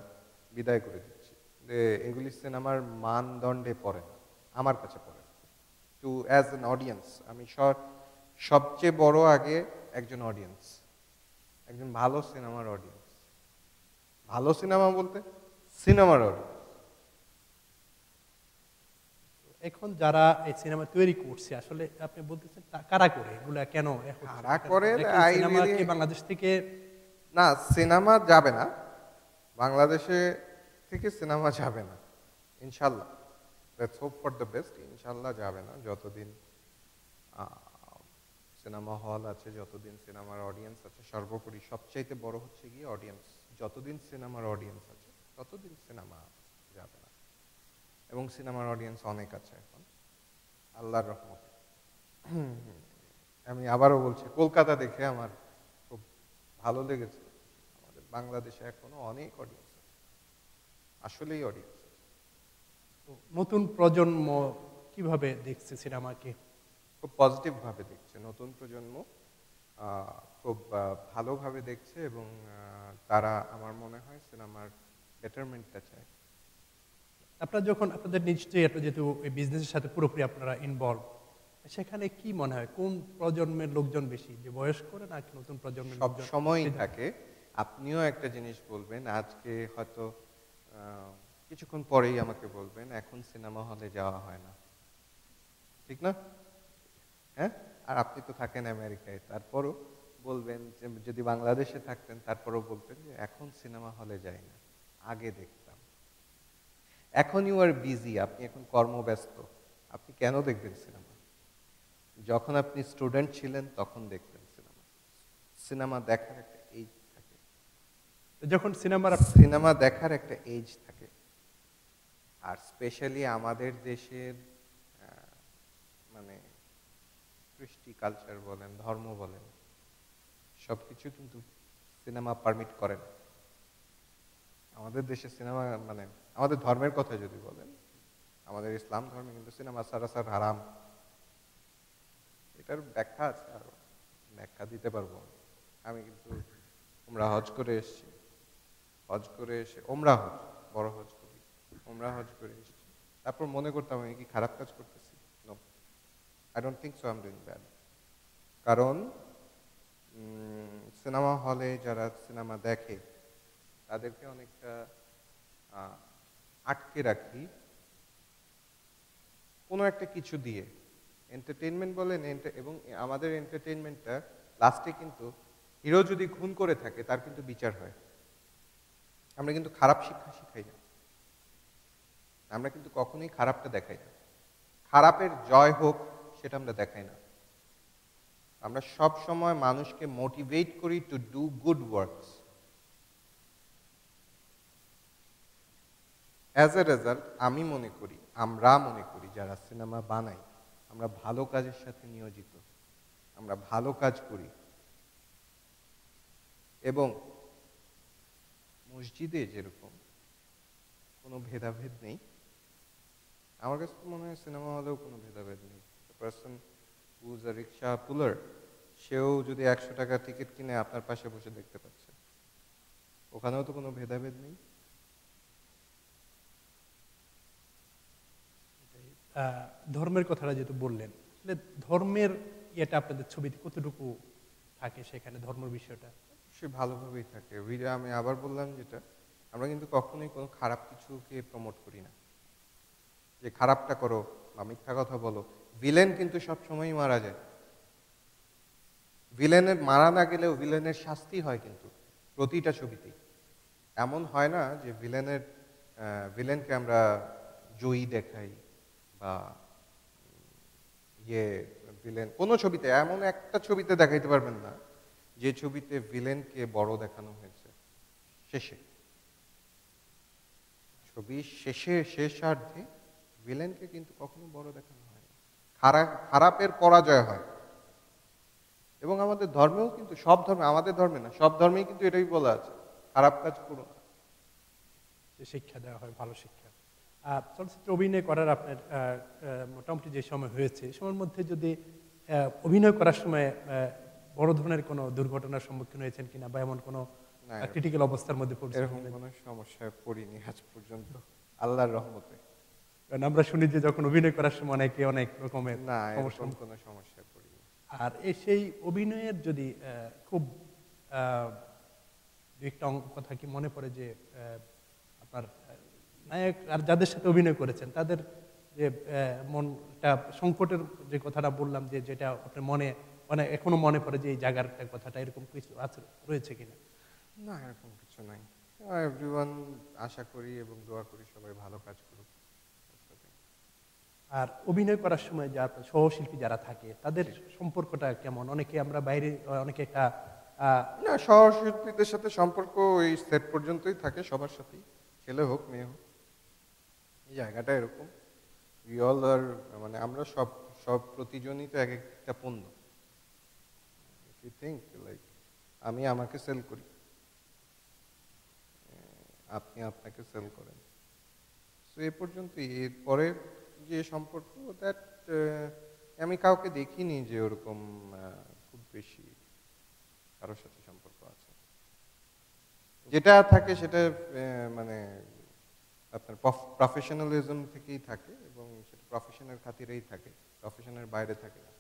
বিদায় করে দিচ্ছি, যে এগুলি সিনেমার মানদণ্ডে পড়ে না, আমার কাছে পড়ে না। টু অ্যাজ অ্যান অডিয়েন্স, আমি সবচেয়ে বড় আগে একজন অডিয়েন্স, একজন ভালো সিনেমার অডিয়েন্স। ভালো সিনেমা বলতে সিনেমার অডিয়েন্স। এখন যারা এই সিনেমা তৈরি করছে আসলে আপনি বলতেছেন কারা করে এগুলা কেন হচ্ছে? কারা করে, নাকি I সিনেমা really- কি বাংলাদেশ থেকে না, সিনেমা যাবে না, বাংলাদেশে থেকে সিনেমা যাবে না ইনশাল্লাহ। Let's hope for the best. ইনশাল্লাহ যাবে না যতদিন সিনেমা হল আছে, যতদিন সিনেমার অডিয়েন্স আছে। সর্বোপরি সবচাইতে বড় হচ্ছে গিয়ে অডিয়েন্স। যতদিন সিনেমার অডিয়েন্স আছে ততদিন সিনেমা যাবে না, এবং সিনেমার অডিয়েন্স অনেক আছে এখন আল্লাহর রহমতে। আমি আবারও বলছি, কলকাতা দেখে আমার খুব ভালো লেগেছে। আমাদের বাংলাদেশে এখনো অনেক অডিয়েন্স আছে, আসলেই অডিয়েন্স আছে। নতুন প্রজন্ম কিভাবে দেখছে সিনেমাকে? খুব পজিটিভ ভাবে দেখছে নতুন প্রজন্ম, খুব ভালোভাবে দেখছে, এবং তারা আমার মনে হয় সিনেমার বেটারমেন্টটা চায়। আপনারা যখন আপনাদের নিশ্চয়ই একটা যেহেতু এই বিজনেসের সাথে পুরোপুরি আপনারা ইনভলভ, সেখানে কি মনে হয় কোন প্রজন্মের লোকজন বেশি, যে বয়স্ক না নতুন প্রজন্মের সব লোকজন? সময়ই থাকে। আপনিও একটা জিনিস বলবেন, আজকে হয়তো কিছুক্ষণ পরেই আমাকে বলবেন এখন সিনেমা হলে যাওয়া হয় না, ঠিক না? হ্যাঁ, আর আপনি তো থাকেন আমেরিকায়, তারপরও বলবেন যে যদি বাংলাদেশে থাকতেন তারপরও বলতেন যে এখন সিনেমা হলে যাই না, আগে দেখতাম। এখন ইউ আর বিজি, আপনি এখন কর্মব্যস্ত, আপনি কেন দেখবেন সিনেমা? যখন আপনি স্টুডেন্ট ছিলেন তখন দেখতেন সিনেমা। সিনেমা দেখার একটা এজ থাকে, যখন সিনেমার সিনেমা দেখার একটা এজ থাকে। আর স্পেশালি আমাদের দেশের মানে কৃষ্টি কালচার বলেন, ধর্ম বলেন, সবকিছু কিন্তু সিনেমা পারমিট করে না। আমাদের দেশে সিনেমা মানে আমাদের ধর্মের কথা যদি বলেন, আমাদের ইসলাম ধর্মে কিন্তু সিনেমা সারাসার হারাম। এটার ব্যাখ্যা আছে, আর ব্যাখ্যা দিতে পারবো আমি। আমি কিন্তু উমরা হজ করে এসেছি, হজ করে এসে ওমরা হজ, বড় হজ করি, ওমরা হজ করে এসেছি, তারপর মনে করতাম আমি কি খারাপ কাজ করতেছি? No, I don't think so I am doing bad. কারণ সিনেমা হলে যারা সিনেমা দেখে তাদেরকে অনেকটা আটকে রাখি কোনো একটা কিছু দিয়ে, এন্টারটেইনমেন্ট বলেন। এবং আমাদের এন্টারটেইনমেন্টটা লাস্টে কিন্তু হিরো যদি খুন করে থাকে তার কিন্তু বিচার হয়। আমরা কিন্তু খারাপ শিক্ষা শিখাই না, আমরা কিন্তু কখনোই খারাপটা দেখাই না, খারাপের জয় হোক সেটা আমরা দেখাই না। আমরা সব সময় মানুষকে মোটিভেট করি to do good works. As a result আমি মনে করি, আমরা মনে করি যারা সিনেমা বানাই, আমরা ভালো কাজের সাথে নিয়োজিত, আমরা ভালো কাজ করি। এবং মসজিদে যেরকম কোনো ভেদাভেদ নেই, আমার কাছে তো মনে হয় সিনেমা হলেও কোনো ভেদাভেদ নেই। পার্সন হু ইজ আ রিক্সা পুলার, সেও যদি 100 টাকা টিকিট কিনে আপনার পাশে বসে দেখতে পাচ্ছে, ওখানেও তো কোনো ভেদাভেদ নেই। ধর্মের কথাটা যেহেতু বললেন, আসলে ধর্মের ইয়েটা আপনাদের ছবিতে কতটুকু থাকে, সেখানে ধর্মের বিষয়টা? সে ভালোভাবেই থাকে। আমি আবার বললাম যেটা, আমরা কিন্তু কখনোই কোনো খারাপ কিছুকে প্রমোট করি না, যে খারাপটা করো বা মিথ্যা কথা বলো। ভিলেন কিন্তু সবসময়ই মারা যায়, ভিলেনের মারা না গেলেও ভিলেনের শাস্তি হয় কিন্তু প্রতিটা ছবিতেই। এমন হয় না যে ভিলেনকে আমরা জয়ী দেখাই, বা ভিলেন কোনো ছবিতে এমন একটা ছবিতে দেখাইতে পারবেন না যে ছবিতে ভিলেনকে বড় দেখানো হয়েছে। ছবির শেষার্ধে ভিলেনকে কিন্তু কখনো বড় দেখানো হয় না, খারাপের পরাজয় হয়। এবং আমাদের ধর্মেও কিন্তু, সব ধর্মে, আমাদের ধর্মে না, সব ধর্মেই কিন্তু এটাই বলা আছে, খারাপ কাজ করো না। শিক্ষা দেওয়া হয়, ভালো শিক্ষা। চলচ্চিত্র অভিনয় করার আপনার মোটামুটি যে সময় হয়েছে, এই সময়ের মধ্যে যদি অভিনয় করার সময় বড় ধরনের কোনো দুর্ঘটনার সম্মুখীন হয়েছেন কিনা, বা এমন কোনো ক্রিটিক্যাল অবস্থার মধ্যে পড়ছেন? এরকম কোনো সমস্যায় পড়িনি আজ পর্যন্ত, আল্লাহর রহমতে। কারণ আমরা শুনি যে যখন অভিনয় করার সময় অনেকে অনেক রকমের না, সমস্যা। এরকম কোনো সমস্যায় পড়িনি। আর সেই অভিনয়ের যদি খুব দু একটা কথা কি মনে পড়ে যে আপনার নায়ক আর যাদের সাথে অভিনয় করেছেন তাদের যে মনটা সংকটের যে কথাটা বললাম, যে যেটা আপনার মনে মানে এখনো মনে পড়ে যে এই জায়গার কথাটা, এরকম কিছু আছে রয়েছে কিনা? না, এরকম কিছু নাই। এভরিওয়ান, আশা করি এবং দোয়া করি সবাই ভালো কাজ করুক। আর অভিনয় করার সময় যে আপনার সহশিল্পী যারা থাকে তাদের সম্পর্কটা কেমন? অনেকে আমরা বাইরে অনেকে একটা না, সহশিল্পীদের সাথে সম্পর্ক ওই সেট পর্যন্তই থাকে, সবার সাথেই, ছেলে হোক মেয়ে হোক। এই জায়গাটা এরকম, উই অল আর, মানে আমরা সব সব প্রতিজনই তো এক একটা পণ্য। ইফ ইউ থিঙ্ক লাইক আমি আমাকে সেল করি, আপনি আপনাকে সেল করেন, সো এ পর্যন্তই। এরপরে যে সম্পর্ক, দ্যাট আমি কাউকে দেখিনি যে ওরকম খুব বেশি কারোর সাথে সম্পর্ক আছে। যেটা থাকে সেটা মানে আপনার প্রফেশনালিজম থেকেই থাকে এবং সেটা প্রফেশনের খাতিরেই থাকে, প্রফেশনের বাইরে থাকে না।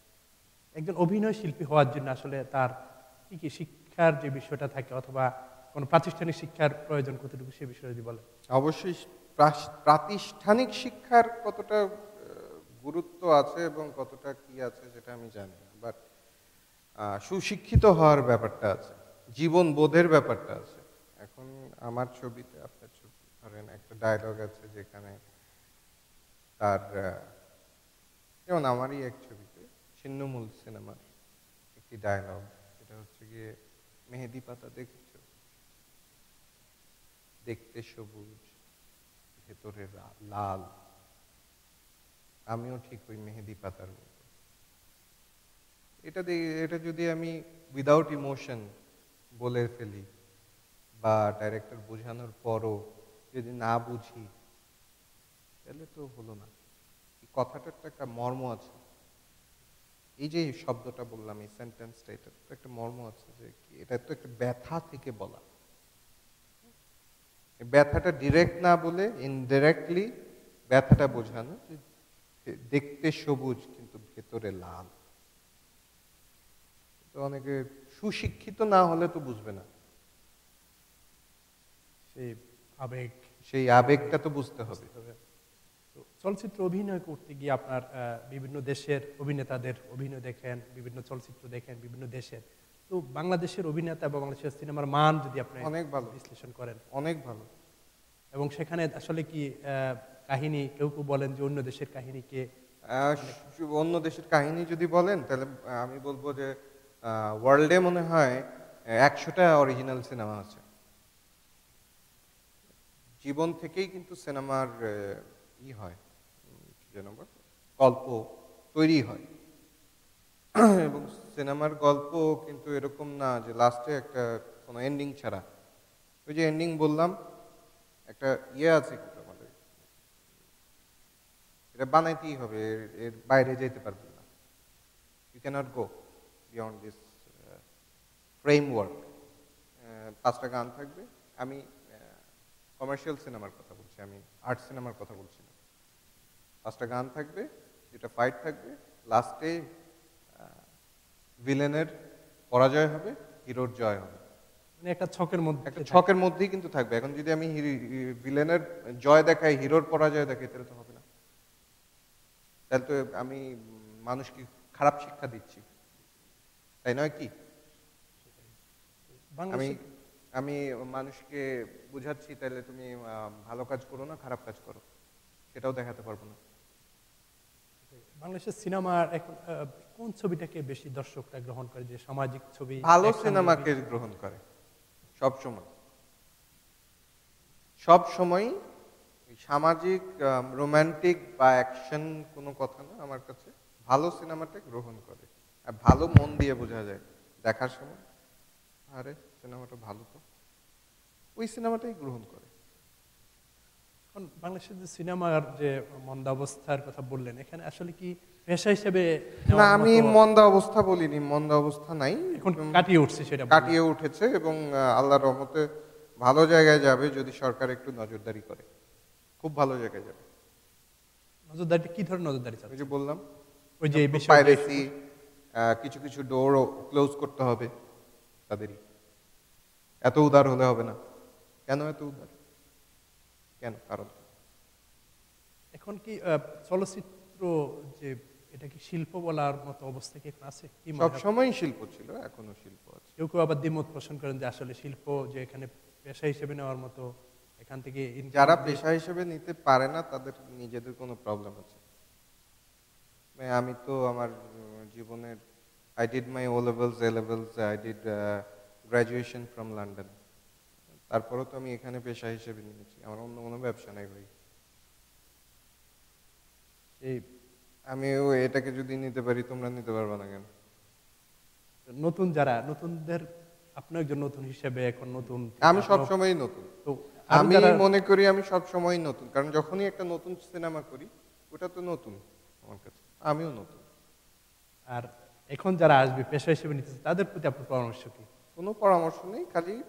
একজন অভিনয় শিল্পী হওয়ার জন্য আসলে তার কি কি শিক্ষার যে বিষয়টা থাকে, অথবা কোনো প্রাতিষ্ঠানিক শিক্ষার প্রয়োজন কতটুকু, সে বিষয়ে যদি বলেন। অবশ্যই প্রাতিষ্ঠানিক শিক্ষার কতটা গুরুত্ব আছে এবং কতটা কি আছে সেটা আমি জানি না, বাট সুশিক্ষিত হওয়ার ব্যাপারটা আছে, জীবন বোধের ব্যাপারটা আছে। এখন আমার ছবিতে, আপনার ছবি ধরেন, একটা ডায়লগ আছে যেখানে তার, যেমন আমারই এক ছবিতে ছিন্নমূল সিনেমার একটি ডায়লগ, সেটা হচ্ছে গিয়ে, মেহেদি পাতা দেখেছ, দেখতে সবুজ ভেতরে লাল, আমিও ঠিক ওই মেহেদি পাতার মতো। এটা যদি আমি উইদাউট ইমোশন বলে ফেলি, বা ডাইরেক্টর বোঝানোর পরও যদি না বুঝি, তাহলে তো হলো না। এই কথাটার তো একটা মর্ম আছে। এই যে শব্দটা বললাম, এই সেন্টেন্সটা, এটা তো একটা মর্ম আছে, যে এটা তো একটা ব্যথা থেকে বলা। ব্যথাটা ডিরেক্ট না বলে ইনডিরেক্টলি ব্যথাটা বোঝানো, যে দেখতে সবুজ কিন্তু ভেতরে লাল। তো অনেকে সুশিক্ষিত না হলে তো বুঝবে না, সেই আবেগ, সেই আবেগটা তো বুঝতে হবে। তো চলচ্চিত্র অভিনয় করতে গিয়ে আপনার বিভিন্ন দেশের অভিনেতাদের অভিনয় দেখেন, বিভিন্ন চলচ্চিত্র দেখেন বিভিন্ন দেশের, তো বাংলাদেশের অভিনেতা এবং বাংলাদেশের সিনেমার মান যদি আপনি অনেক ভালো, বিশ্লেষণ করেন। অনেক ভালো। এবং সেখানে আসলে কি কাহিনী, কেউ কেউ বলেন যে অন্য দেশের কাহিনীকে, অন্য দেশের কাহিনী যদি বলেন, তাহলে আমি বলবো যে ওয়ার্ল্ডে মনে হয় 100টা অরিজিনাল সিনেমা আছে। জীবন থেকেই কিন্তু সিনেমার হয়, কি যেন বলে, গল্প তৈরি হয়। এবং সিনেমার গল্প কিন্তু এরকম না যে লাস্টে একটা কোনো এন্ডিং ছাড়া। ওই যে এন্ডিং বললাম, একটা আছে কিন্তু আমাদের, এটা বানাইতেই হবে, এর বাইরে যেতে পারবেন না। You can't go beyond this framework. 5টা গান থাকবে। আমি কমার্শিয়াল সিনেমার কথা বলছি, আমি আর্ট সিনেমার কথা বলছি না। 5টা গান থাকবে, 2টা ফাইট থাকবে, লাস্টে ভিলেনের পরাজয় হবে, হিরোর জয় হবে। মানে একটা ছকের মধ্যে, একটা ছকের মধ্যেই কিন্তু থাকবে। এখন যদি আমি ভিলেনের জয় দেখাই, হিরোর পরাজয় দেখাই, তাহলে তো হবে না। তাহলে তো আমি মানুষকে খারাপ শিক্ষা দিচ্ছি, তাই নয় কি? আমি আমি মানুষকে বুঝাচ্ছি, তাহলে তুমি ভালো কাজ করো না, খারাপ কাজ করো, সেটাও দেখাতে পারবো না। বাংলাদেশের সিনেমার এখন কোন ছবিটাকে বেশি দর্শকরা গ্রহণ করে, যে সামাজিক ছবি? ভালো সিনেমাকে গ্রহণ করে সব সময়, সব সময়। সামাজিক, রোমান্টিক বা অ্যাকশন কোনো কথা না আমার কাছে। ভালো সিনেমাটা গ্রহণ করে, আর ভালো মন দিয়ে বোঝা যায় দেখার সময়, আরে সিনেমাটা ভালো, তো ওই সিনেমাটাই গ্রহণ করে। এখন বাংলাদেশের যে সিনেমার যে মন্দাবস্থার কথা বললেন, এখানে আসলে কি পেশা হিসেবে না, আমি মন্দা অবস্থা বলিনি, মন্দা অবস্থা নাই, এখন কাটিয়ে উঠছে, সেটা কাটিয়ে উঠেছে এবং আল্লাহর রহমতে ভালো জায়গায় যাবে যদি সরকার একটু নজরদারি করে, খুব ভালো জায়গায় যাবে। নজরদারি কি ধরনের নজরদারি? ওই যে বললাম, ওই যে পাইরেসি, কিছু কিছু ডোরও ক্লোজ করতে হবে তাদেরই। এত উদার হলে হবে না। কেন এত উদার? কেন? কারণ এখন কি চলচ্চিত্র যে এটা কি শিল্প বলার মতো অবস্থা কি এখন আছে? কি মনে সব হয়? সময় শিল্প ছিল, এখনো শিল্প আছে। কেউ কেউ আবার দ্বিমত পোষণ করেন যে আসলে শিল্প যে এখানে পেশা হিসেবে নেওয়ার মতো, এখান থেকে income যারা যে- পেশা হিসেবে নিতে পারে না তাদের নিজেদের কোনো প্রবলেম আছে। আমি তো আমার জীবনের I did my O levels, A levels, I did graduation from London. তারপরেও তো আমি এখানে পেশা হিসেবে নিয়েছি, আমার অন্য কোনো ব্যবসা নাই ভাই। এই আমিও এটাকে যদি নিতে পারি তোমরা নিতে পারবে না কেন? নতুন যারা নতুনদের, আপনি একজন নতুন হিসেবে এখন নতুন, আমি সব আপনার- সময়ই নতুন। তো আরো আমি যারা- মনে করি আমি সব সময়ই নতুন, কারণ যখনই একটা নতুন সিনেমা করি ওটা তো নতুন আমার কাছে, আমিও নতুন। আর এখন যারা আসবে পেশা হিসেবে নিতেছে তাদের প্রতি আপনার পরামর্শ কি? কোনো পরামর্শ নেই, খালি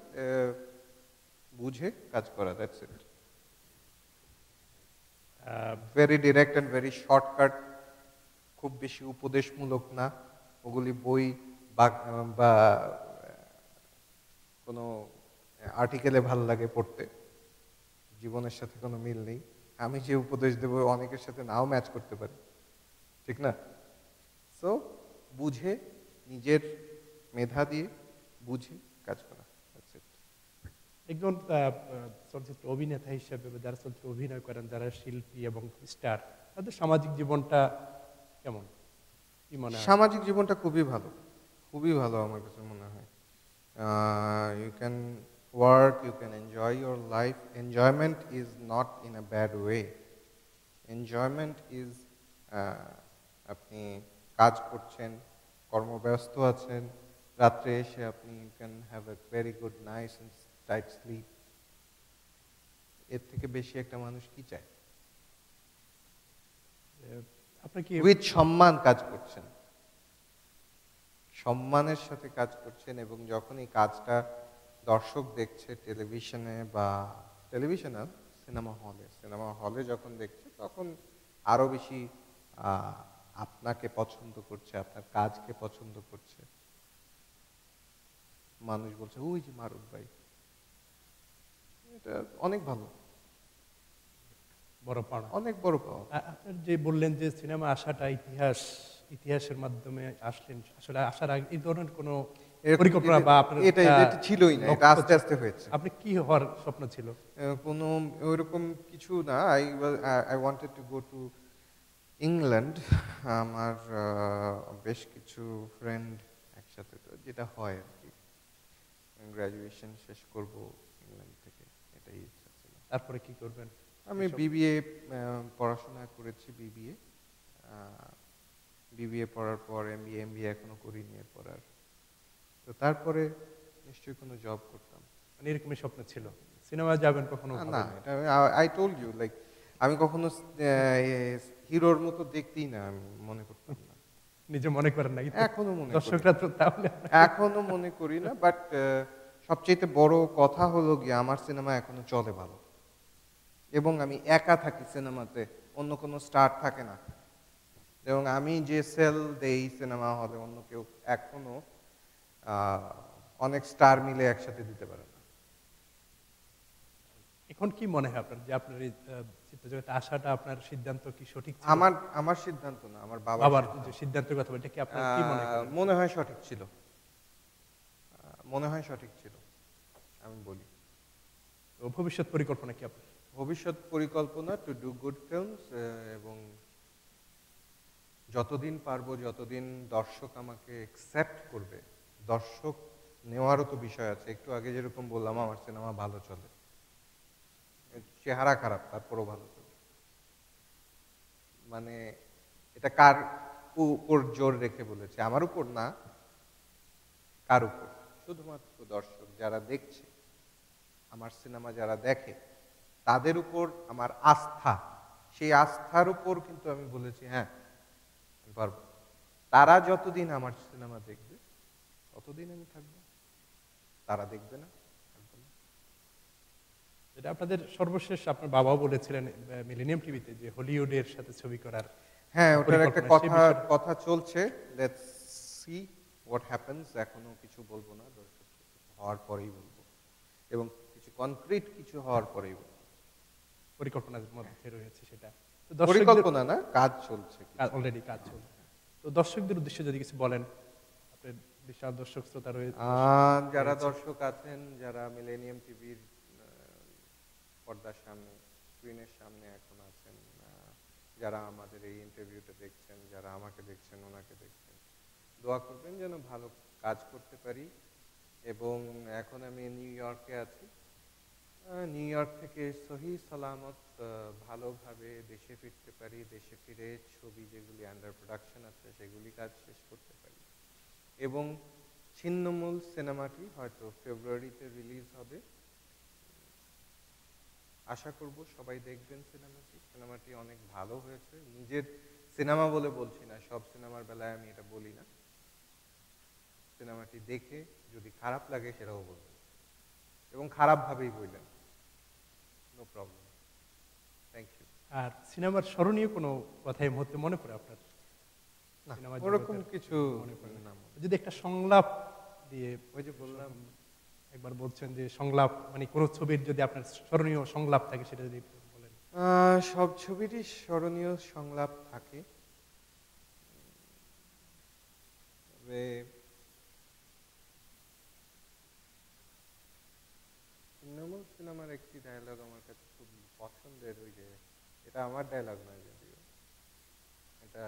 বুঝে কাজ করা, that's it. Very direct and very shortcut, খুব বেশি উপদেশমূলক না। ওগুলি বই বা বা কোনো আর্টিকেলে ভাল লাগে পড়তে, জীবনের সাথে কোনো মিল নেই। আমি যে উপদেশ দেবো অনেকের সাথে নাও ম্যাচ করতে পারি, ঠিক না? সো বুঝে, নিজের মেধা দিয়ে বুঝে কাজ করা, দ্যাটস ইট। একজন চলচ্চিত্র অভিনেতা হিসেবে বা যারা চলচ্চিত্র অভিনয় করেন, যারা শিল্পী এবং স্টার, তাদের সামাজিক জীবনটা কেমন, কি মনে হয়? সামাজিক জীবনটা খুবই ভালো, খুবই ভালো আমার কাছে মনে হয়। You can work, you can enjoy your life. Enjoyment is not in a bad way. Enjoyment is আপনি কাজ করছেন, কর্মব্যস্ত আছেন, রাত্রে এসে আপনি you can have a very good nice and tight sleep. এর থেকে বেশি একটা মানুষ কি চায়? আপনি কি উইথ সম্মান কাজ করছেন, সম্মানের সাথে কাজ করছেন, এবং যখন এই কাজটা দর্শক দেখছে টেলিভিশনে বা টেলিভিশনে, সিনেমা হলে যখন দেখছে তখন আরো বেশি আপনাকে পছন্দ করছে, আপনার কাজকে পছন্দ করছে। মানুষ বলছে ওই যে মারুফ ভাই, এটা অনেক ভালো, বড় পাওনা? অনেক বড় পাওয়া। আপনার যে বললেন যে সিনেমা আসাটা ইতিহাসের মাধ্যমে আসলেন, আসলে আসার আগে এই ধরনের কোনো পরিকল্পনা বা আপনার এটা এটা ছিলই না, এটা আস্তে আস্তে হয়েছে। আপনি কি হওয়ার স্বপ্ন ছিল? কোনো ওইরকম কিছু না। I wanted to go to England. আমার বেশ কিছু ফ্রেন্ড একসাথে, তো যেটা হয় আর কি, গ্র্যাজুয়েশন শেষ করব ইংল্যান্ড থেকে, এটাই ইচ্ছা ছিল। তারপরে কি করবেন? আমি বিবিএ পড়াশোনা করেছি, বিবিএ পড়ার পর এমবিএ এখনো করিনি এরপর আর। তো তারপরে নিশ্চয়ই কোনো জব করতাম। মানে এরকমই স্বপ্ন ছিল, সিনেমায় যাবেন কখনো? না, এটা আই টোল্ড ইউ, লাইক আমি কখনো হিরোর মতো দেখতেই না, আমি মনে করতাম না। নিজে মনে করেন না? কিন্তু এখনো মনে করি, দর্শকরা তো তাহলে এখনো মনে করি না। বাট সবচেয়ে বড় কথা হলো গিয়ে আমার সিনেমা এখনো চলে ভালো, এবং আমি একা থাকি সিনেমাতে, অন্য কোনো স্টার থাকে না, এবং আমি যে সেল দেই সিনেমা হলে অন্য কেউ এখনো অনেক স্টার মিলে একসাথে দিতে পারে না। এখন কি মনে হয় আপনার যে আপনার এই চিত্রজগতে আসাটা আপনার সিদ্ধান্ত কি সঠিক ছিল? আমার সিদ্ধান্ত না, আমার বাবার যে সিদ্ধান্তের কথা, এটা কি আপনার কি মনে হয়? মনে হয় সঠিক ছিল, মনে হয় সঠিক ছিল, আমি বলি। তো ভবিষ্যৎ পরিকল্পনা কি আপনার? ভবিষ্যৎ পরিকল্পনা টু ডু গুড ফিল্মস, এবং যতদিন পারবো, যতদিন দর্শক আমাকে অ্যাকসেপ্ট করবে। দর্শক নেওয়ারও তো বিষয় আছে। একটু আগে যেরকম বললাম আমার সিনেমা ভালো চলে, চেহারা খারাপ তারপরও ভালো চলে, মানে এটা কার উপর জোর রেখে বলেছে? আমার উপর না, কার উপর? শুধুমাত্র দর্শক যারা দেখছে, আমার সিনেমা যারা দেখে, তাদের উপর আমার আস্থা। সেই আস্থার উপর কিন্তু আমি বলেছি হ্যাঁ আমি পারবো। তারা যতদিন আমার সিনেমা দেখবে ততদিন আমি থাকবো, তারা দেখবে না, থাকবো না। এটা আপনাদের সর্বশেষ আপনার বাবাও বলেছিলেন মিলেনিয়াম টিভিতে যে হলিউডের সাথে ছবি করার। হ্যাঁ, ওটার একটা পরিকল্পনা, সেই বিষয়ে- কথা চলছে। Let's see what happens. এখনো কিছু বলবো না, কিছু হওয়ার পরেই বলবো, এবং কিছু কনক্রিট কিছু হওয়ার পরেই বলবো। পরিকল্পনার মধ্যে রয়েছে সেটা। তো দর্শকদের পরিকল্পনা না, কাজ চলছে। অলরেডি কাজ চলছে। তো দর্শকদের উদ্দেশ্যে যদি কিছু বলেন, আপনার বিশাল দর্শক শ্রোতা রয়েছে। যারা দর্শক আছেন, যারা মিলেনিয়াম টিভির পর্দার সামনে, স্ক্রিনের সামনে এখন আছেন, যারা আমাদের এই ইন্টারভিউটা দেখছেন, যারা আমাকে দেখছেন, ওনাকে দেখছেন, দোয়া করবেন যেন ভালো কাজ করতে পারি। এবং এখন আমি নিউ ইয়র্কে আছি। নিউ ইয়র্ক থেকে সহি সালামত ভালোভাবে দেশে ফিরতে পারি, দেশে ফিরে ছবি যেগুলি আন্ডার প্রোডাকশন আছে সেগুলি কাজ শেষ করতে পারি। এবং ছিন্নমূল সিনেমাটি হয়তো ফেব্রুয়ারিতে রিলিজ হবে। আশা করব সবাই দেখবেন সিনেমাটি। সিনেমাটি অনেক ভালো হয়েছে। নিজের সিনেমা বলে বলছি না, সব সিনেমার বেলায় আমি এটা বলি না। সিনেমাটি দেখে যদি খারাপ লাগে সেটাও বলবেন, এবং খারাপভাবেই বললেন, নো প্রবলেম। Thank you. আর সিনেমার স্মরণীয় কোনো কথা এই মুহূর্তে মনে পড়ে আপনার? না, ওরকম কিছু মনে পড়ে না। যদি একটা সংলাপ দিয়ে, ওই যে বললাম, একবার বলছেন যে সংলাপ, মানে কোনো ছবির যদি আপনার স্মরণীয় সংলাপ থাকে সেটা যদি বলেন। সব ছবিরই স্মরণীয় সংলাপ থাকে, তবে ছিন্নমূল সিনেমার একটি ডায়লগ আমার কাছে খুব পছন্দের। ওই যে, এটা আমার ডায়লগ নয় যদিও, এটা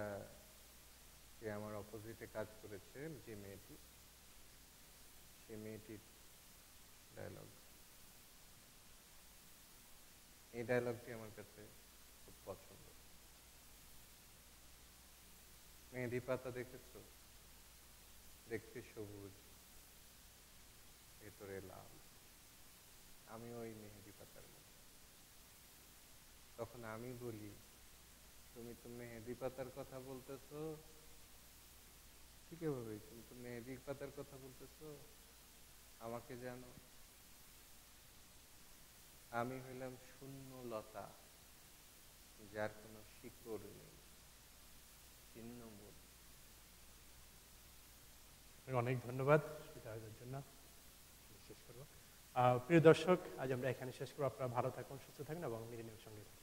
যে আমার অপোজিটে কাজ করেছে যে মেয়েটি, সে মেয়েটির ডায়লগ। এই ডায়লগটি আমার কাছে খুব পছন্দ। মেহেদি পাতা দেখেছো? দেখতে সবুজ, ভেতরে লাল। আমি ওই মেহেদি পাতার মতো। তখন আমি বলি, তুমি তো মেহেদি পাতার কথা বলতেছো, ঠিক এভাবে, তুমি তো মেহেদি পাতার কথা বলতেছো, আমাকে জানো? আমি হইলাম শূন্য লতা, যার কোনো শিকড় নেই, ছিন্নমূল। অনেক ধন্যবাদ সুবিধার জন্য। শেষ করবো। প্রিয় দর্শক, আজ আমরা এখানে শেষ করবো। আপনারা ভালো থাকুন, সুস্থ থাকুন এবং মিলেনিয়ামের সঙ্গে থাকুন।